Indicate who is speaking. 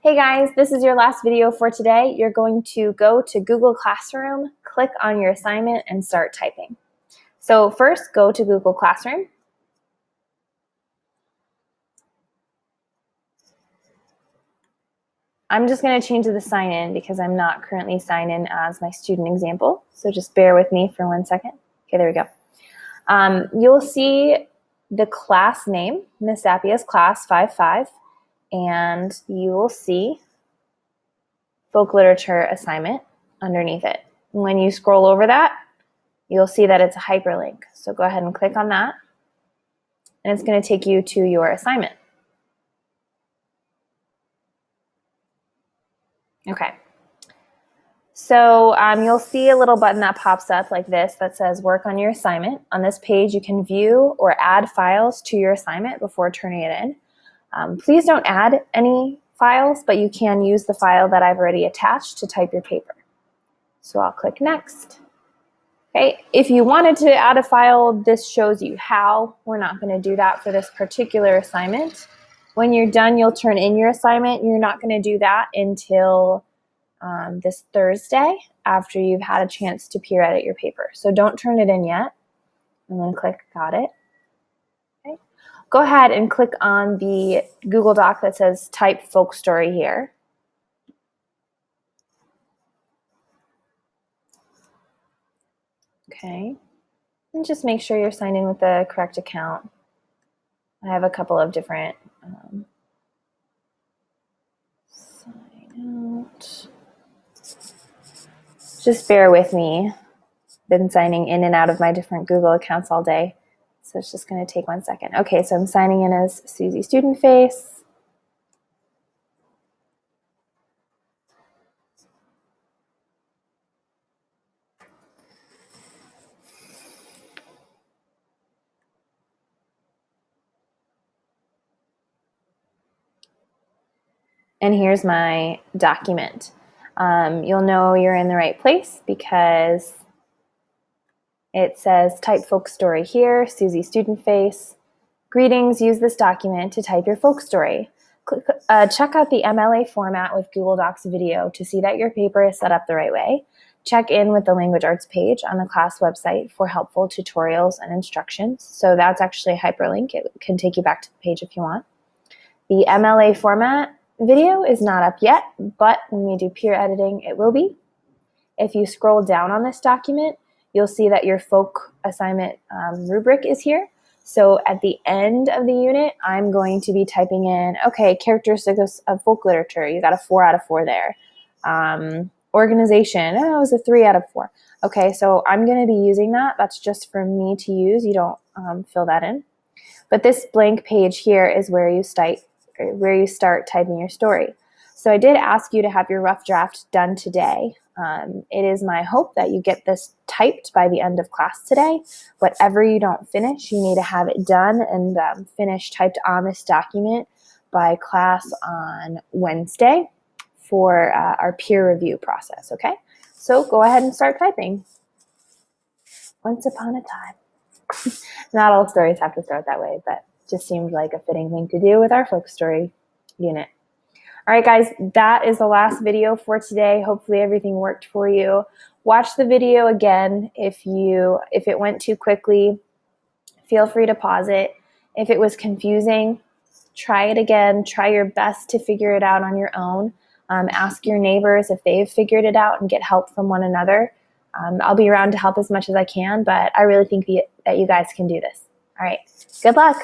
Speaker 1: Hey guys, this is your last video for today. You're going to go to Google Classroom, click on your assignment, and start typing. So first, go to Google Classroom. I'm just going to change the sign in because I'm not currently signed in as my student example. So just bear with me for 1 second. Okay, there we go. You'll see the class name, Miss Appiah's Class 5-5, and you will see Folk Literature Assignment underneath it. When you scroll over that, you'll see that it's a hyperlink. So go ahead and click on that, and it's going to take you to your assignment. Okay. So you'll see a little button that pops up like this that says work on your assignment. On this page, you can view or add files to your assignment before turning it in. Please don't add any files, but you can use the file that I've already attached to type your paper. So I'll click next. Okay, if you wanted to add a file, this shows you how. We're not going to do that for this particular assignment. When you're done, you'll turn in your assignment. You're not going to do that until this Thursday after you've had a chance to peer edit your paper. So don't turn it in yet, and then click Got It. Okay. Go ahead and click on the Google Doc that says Type Folk Story here. Okay, and just make sure you're signed in with the correct account. I have a couple of different sign out. Just bear with me. Been signing in and out of my different Google accounts all day, so it's just going to take 1 second. Okay, so I'm signing in as Susie Student Face. And here's my document. You'll know you're in the right place because it says Type Folk Story here, Susie Student Face. Greetings, use this document to type your folk story. Check out the MLA format with Google Docs video to see that your paper is set up the right way. Check in with the Language Arts page on the class website for helpful tutorials and instructions. So that's actually a hyperlink. It can take you back to the page if you want. The MLA format video is not up yet, but when we do peer editing, it will be. If you scroll down on this document, you'll see that your folk assignment rubric is here. So at the end of the unit, I'm going to be typing in, okay, characteristics of folk literature. You got a 4 out of 4 there. Organization, it was a 3 out of 4. Okay, so I'm going to be using that. That's just for me to use. You don't fill that in. But this blank page here is where you start typing your story. So I did ask you to have your rough draft done today. It is my hope that you get this typed by the end of class today. Whatever you don't finish, you need to have it done and finished typed on this document by class on Wednesday for our peer review process, okay? So go ahead and start typing. Once upon a time. Not all stories have to start that way, but just seemed like a fitting thing to do with our folk story unit. All right, guys, that is the last video for today. Hopefully everything worked for you. Watch the video again. If it went too quickly, feel free to pause it. If it was confusing, try it again. Try your best to figure it out on your own. Ask your neighbors if they've figured it out and get help from one another. I'll be around to help as much as I can, but I really think that you guys can do this. All right, good luck.